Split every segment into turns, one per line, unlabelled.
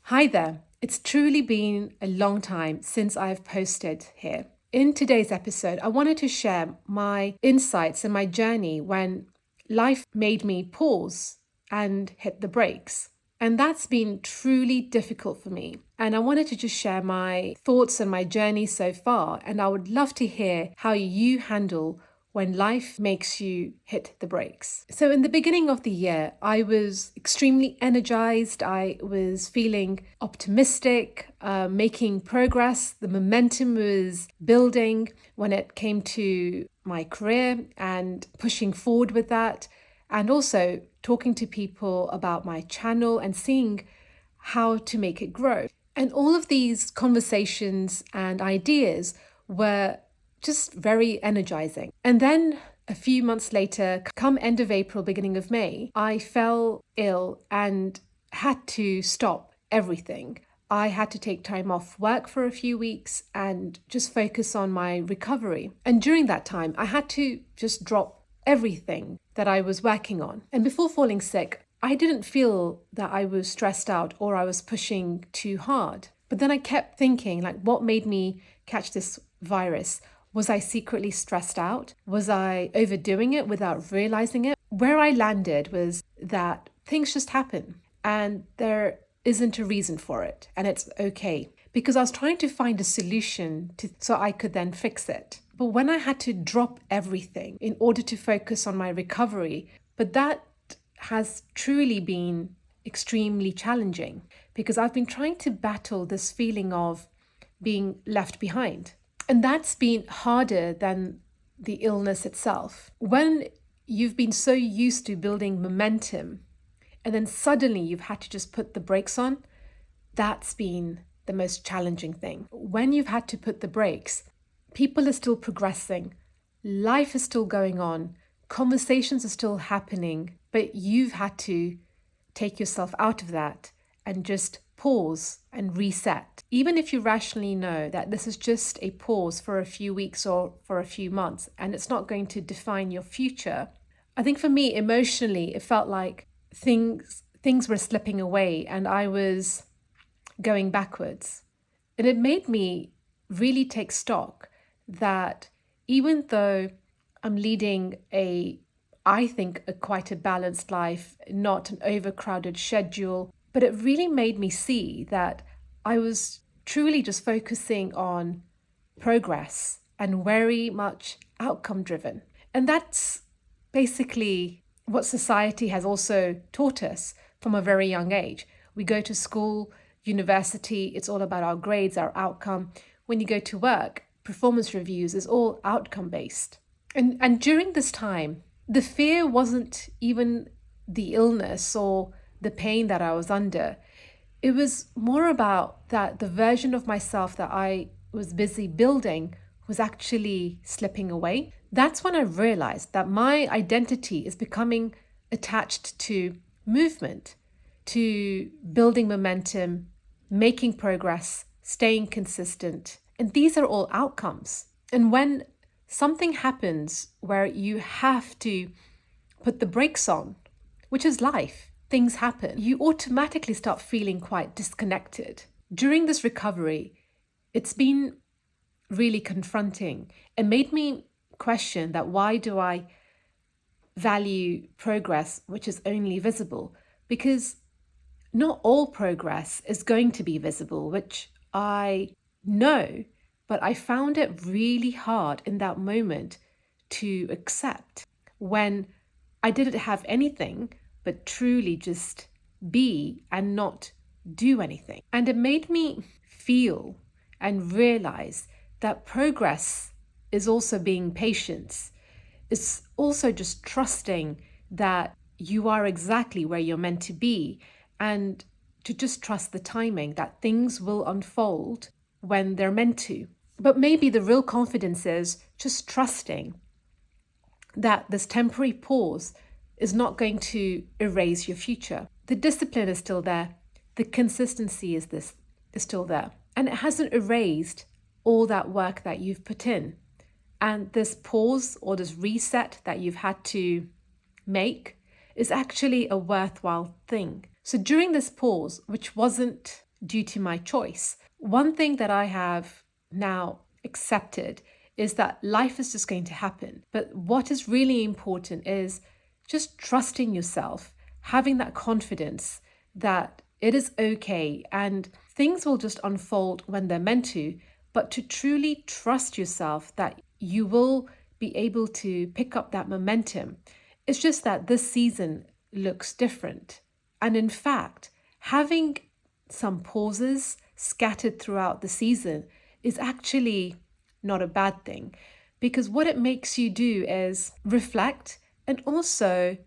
Hi there. It's truly been a long time since I've posted here. In today's episode, I wanted to share my insights and my journey when life made me pause and hit the brakes. And that's been truly difficult for me. And I wanted to just share my thoughts and my journey so far. And I would love to hear how you handle when life makes you hit the brakes. So, in the beginning of the year, I was extremely energized. I was feeling optimistic, making progress. The momentum was building when it came to my career and pushing forward with that. And also talking to people about my channel and seeing how to make it grow. And all of these conversations and ideas were just very energizing. And then a few months later, come end of April, beginning of May, I fell ill and had to stop everything. I had to take time off work for a few weeks and just focus on my recovery. And during that time, I had to just drop everything that I was working on. And before falling sick, I didn't feel that I was stressed out or I was pushing too hard. But then I kept thinking, like, what made me catch this virus? Was I secretly stressed out? Was I overdoing it without realizing it? Where I landed was that things just happen and there isn't a reason for it, and it's okay. Because I was trying to find a solution so I could then fix it. But when I had to drop everything in order to focus on my recovery, but that has truly been extremely challenging because I've been trying to battle this feeling of being left behind. And that's been harder than the illness itself. When you've been so used to building momentum and then suddenly you've had to just put the brakes on, that's been the most challenging thing. When you've had to put the brakes, people are still progressing, life is still going on, conversations are still happening, but you've had to take yourself out of that and just pause and reset. Even if you rationally know that this is just a pause for a few weeks or for a few months and it's not going to define your future, I think for me emotionally, it felt like things were slipping away and I was going backwards. And it made me really take stock that even though I'm leading I think, quite a balanced life, not an overcrowded schedule, but it really made me see that I was truly just focusing on progress and very much outcome driven. And that's basically what society has also taught us from a very young age. We go to school, university, it's all about our grades, our outcome. When you go to work, performance reviews is all outcome based. And during this time, the fear wasn't even the illness or the pain that I was under. It was more about that the version of myself that I was busy building was actually slipping away. That's when I realized that my identity is becoming attached to movement, to building momentum, making progress, staying consistent. And these are all outcomes. And when something happens where you have to put the brakes on, which is life, things happen, you automatically start feeling quite disconnected. During this recovery, it's been really confronting. It made me question that why do I value progress which is only visible? Because not all progress is going to be visible, which I know, but I found it really hard in that moment to accept when I didn't have anything but truly just be and not do anything. And it made me feel and realize that progress is also being patient. It's also just trusting that you are exactly where you're meant to be and to just trust the timing that things will unfold when they're meant to. But maybe the real confidence is just trusting that this temporary pause is not going to erase your future. The discipline is still there. The consistency is still there. And it hasn't erased all that work that you've put in. And this pause or this reset that you've had to make is actually a worthwhile thing. So during this pause, which wasn't due to my choice. One thing that I have now accepted is that life is just going to happen. But what is really important is just trusting yourself, having that confidence that it is okay and things will just unfold when they're meant to, but to truly trust yourself that you will be able to pick up that momentum. It's just that this season looks different. And in fact, having some pauses scattered throughout the season is actually not a bad thing, because what it makes you do is reflect and also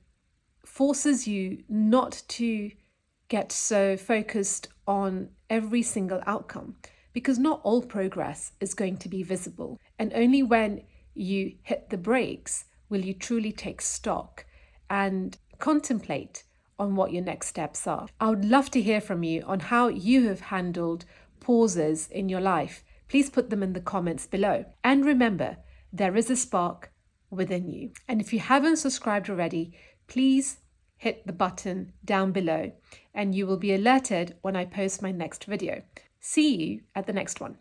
forces you not to get so focused on every single outcome, because not all progress is going to be visible. And only when you hit the brakes will you truly take stock and contemplate on what your next steps are. I would love to hear from you on how you have handled pauses in your life. Please put them in the comments below. And remember, there is a spark within you. And if you haven't subscribed already, please hit the button down below and you will be alerted when I post my next video. See you at the next one.